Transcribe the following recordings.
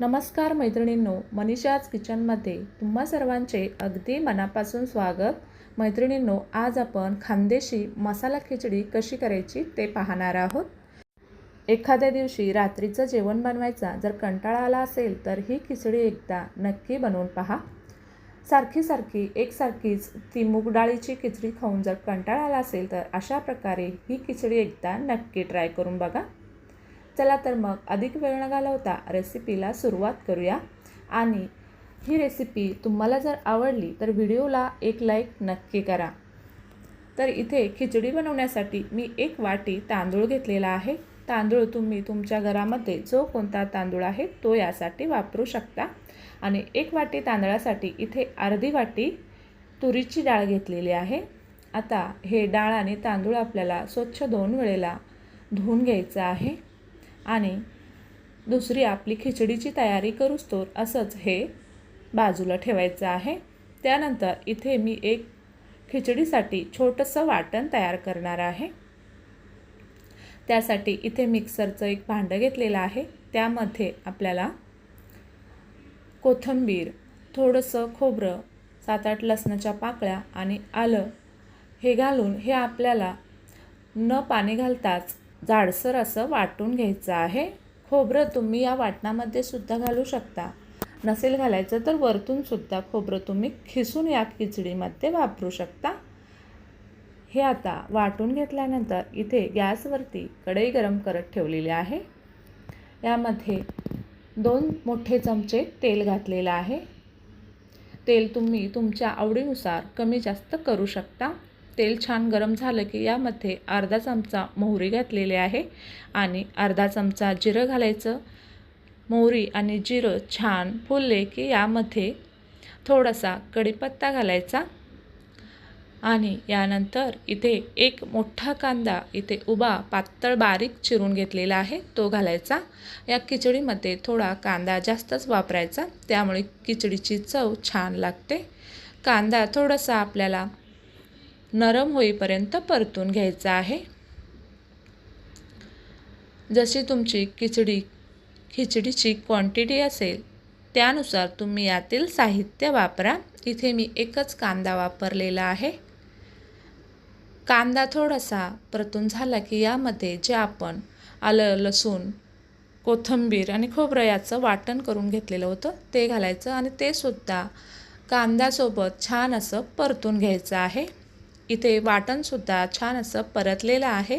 नमस्कार मैत्रिणींनो, मनीषाज किचनमध्ये तुम्हा सर्वांचे अगदी मनापासून स्वागत। मैत्रिणींनो, आज आपण खानदेशी मसाला खिचडी कशी करायची ते पाहणार आहोत। एखाद्या दिवशी रात्रीचं जेवण बनवायचा जर कंटाळा आला असेल तर ही खिचडी एकदा नक्की बनवून पहा। सारखी एकसारखीच ती मूग डाळीची खिचडी खाऊन जर कंटाळा आला असेल तर अशा प्रकारे ही खिचडी एकदा नक्की ट्राय करून बघा। चला तर मग अधिक वेळ न घालवता रेसिपीला सुरुवात करूया। आणि ही रेसिपी तुम्हाला जर आवडली तर व्हिडिओला एक लाईक नक्की करा। तर इथे खिचडी बनवण्यासाठी मी 1 वाटी तांदूळ घेतलेला आहे। तांदूळ तुम्ही तुमच्या घरामध्ये जो कोणता तांदूळ आहे तो यासाठी वापरू शकता। आणि 1 वाटी तांदळासाठी इथे अर्धी वाटी तुरीची डाळ घेतलेली आहे। आता हे डाळ आणि तांदूळ आपल्याला स्वच्छ 2 वेळेला धुवून घ्यायचं आहे। आणि दुसरी आपली खिचडीची तयारी करूस्तोवर असंच हे बाजूला ठेवायचं आहे। त्यानंतर इथे मी एक खिचडीसाठी छोटंसं वाटण तयार करणार आहे। त्यासाठी इथे मिक्सरचं एक भांडं घेतलेलं आहे। त्यामध्ये आपल्याला कोथिंबीर, थोडंसं खोबरं, 7-8 लसणाच्या पाकळ्या आणि आलं हे घालून हे आपल्याला न पाणी घालताच जाडसर असं वाटून घ्यायचं आहे। खोबरं तुम्ही या वाटणामध्ये सुद्धा घालू शकता, नसेल घालायचं तर वरतून सुद्धा खोबरं तुम्ही खिसून या खिचडीमध्ये वापरू शकता। हे आता वाटून घेतल्यानंतर इथे गॅसवरती कढई गरम करत ठेवलेली आहे। यामध्ये 2 मोठे चमचे तेल घातलेलं आहे। तेल तुम्ही तुमच्या आवडीनुसार कमी जास्त करू शकता। तेल छान गरम झालं की यामध्ये अर्धा चमचा मोहरी घातलेली आहे आणि अर्धा चमचा जिरं घालायचं। मोहरी आणि जिरं छान फुलले की यामध्ये थोडासा कढीपत्ता घालायचा आणि यानंतर इथे 1 मोठा कांदा इथे उभा पातळ बारीक चिरून घेतलेला आहे तो घालायचा। या खिचडीमध्ये थोडा कांदा जास्तच वापरायचा, त्यामुळे खिचडीची चव छान लागते। कांदा थोडासा आपल्याला नरम होईपर्यंत परतून घ्यायचा आहे। जशी तुमची खिचडीची क्वांटिटी असेल त्यानुसार तुम्ही यातील साहित्य वापरा। इथे मी एकच कांदा वापरलेला आहे। कांदा थोडासा परतून झाला की यामध्ये जे आपण आलं, लसूण, कोथिंबीर आणि खोबरं याचं वाटण करून घेतलेलं होतं ते घालायचं आणि ते सुद्धा कांद्यासोबत छान असं परतून घ्यायचं आहे। इथे वाटणसुद्धा छान असं परतलेलं आहे।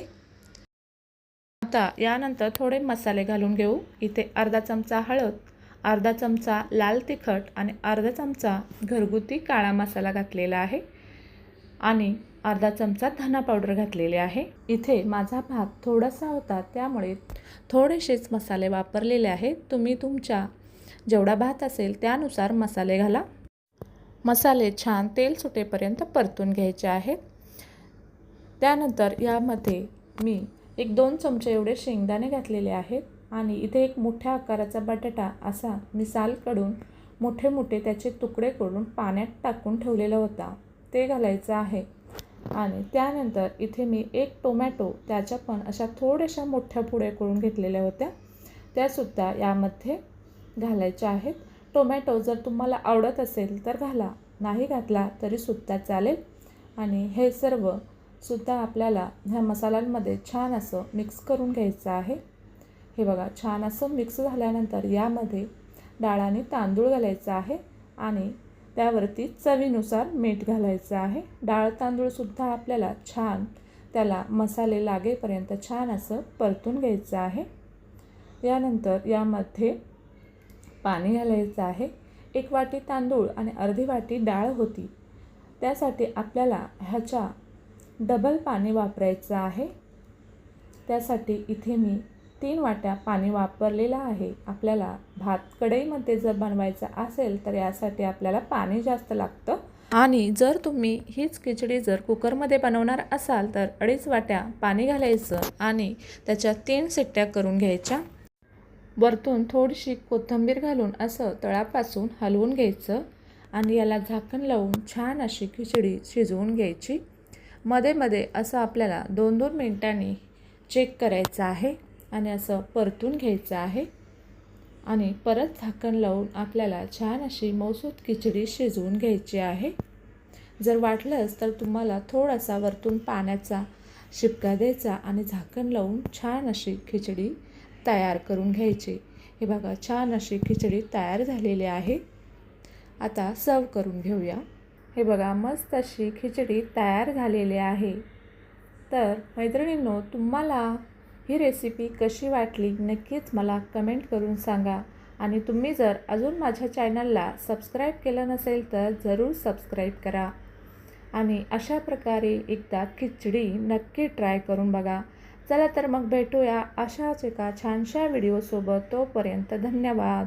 आता यानंतर थोडे मसाले घालून घेऊ। इथे अर्धा चमचा हळद, अर्धा चमचा लाल तिखट आणि अर्धा चमचा घरगुती काळा मसाला घातलेला आहे आणि अर्धा चमचा धना पावडर घातलेले आहे। इथे माझा भात थोडासा होता त्यामुळे थोडेसेच मसाले वापरलेले आहेत। तुम्ही तुमच्या जेवढा भात असेल त्यानुसार मसाले घाला। मसाले छान तेल सुटेपर्यंत परतून घ्यायचे आहेत। त्यानंतर यामध्ये मी 1-2 चमचे एवढे शेंगदाणे घातलेले आहेत आणि इथे एक मोठ्या आकाराचा बटाटा असा मी साल काढून मोठे त्याचे तुकडे करून पाण्यात टाकून ठेवलेला होता ते घालायचं आहे। आणि त्यानंतर इथे मी 1 टोमॅटो त्याच्या पण अशा थोड्याशा मोठ्या पुड्या करून घेतलेल्या होत्या त्यासुद्धा यामध्ये घालायच्या आहेत। टोमॅटो जर तुम्हाला आवडत असेल तर घाला, नाही घातला तरी सुद्धा चालेल। आणि हे सर्व सुद्धा आपल्याला ह्या मसाल्यांमध्ये छान असं मिक्स करून घ्यायचं आहे। हे बघा, छान असं मिक्स झाल्यानंतर यामध्ये डाळ आणि तांदूळ घालायचं आहे आणि त्यावरती चवीनुसार मीठ घालायचं आहे। डाळ तांदूळसुद्धा आपल्याला छान त्याला मसाले लागेपर्यंत छान असं परतून घ्यायचं आहे। यानंतर यामध्ये पाणी घालायचं आहे। 1 वाटी तांदूळ आणि अर्धी वाटी डाळ होती त्यासाठी आपल्याला ह्याच्या डबल पाणी वापरायचं आहे। त्यासाठी इथे मी 3 वाट्या पाणी वापरलेलं आहे। आपल्याला भात कढईमध्ये जर बनवायचा असेल तर यासाठी आपल्याला पाणी जास्त लागतं। आणि जर तुम्ही हीच खिचडी जर कुकरमध्ये बनवणार असाल तर 2.5 वाट्या पाणी घालायचं आणि त्याच्या 3 शिट्ट्या करून घ्यायच्या। वरतून थोडीशी कोथिंबीर घालून असं तळापासून हलवून घ्यायचं आणि याला झाकण लावून छान अशी खिचडी शिजवून घ्यायची। मध्ये असं आपल्याला 2-2 मिनिटांनी चेक करायचं आहे आणि असं परतून घ्यायचं आहे। आणि परत झाकण लावून आपल्याला छान अशी मऊसूत खिचडी शिजवून घ्यायची आहे. जर वाटलंच तर तुम्हाला थोडासा वरतून पाण्याचा शिपका द्यायचा आणि झाकण लावून छान अशी खिचडी तयार करून घ्यायची. हे बघा, छान अशी खिचडी तयार झालेली आहे. आता सर्व करून घेऊया. हे बघा, मस्त अशी खिचडी तयार झालेली आहे. तर मैत्रिणींनो, तुम्हाला ही रेसिपी कशी वाटली नक्कीच मला कमेंट करून सांगा. आणि तुम्ही जर अजून माझ्या चॅनलला सबस्क्राईब केलं नसेल तर जरूर सबस्क्राईब करा. आणि अशा प्रकारे एकदा खिचडी नक्की ट्राय करून बघा. चला तर मग भेटूया अशाच एका छानशा व्हिडिओसोबत. तोपर्यंत धन्यवाद.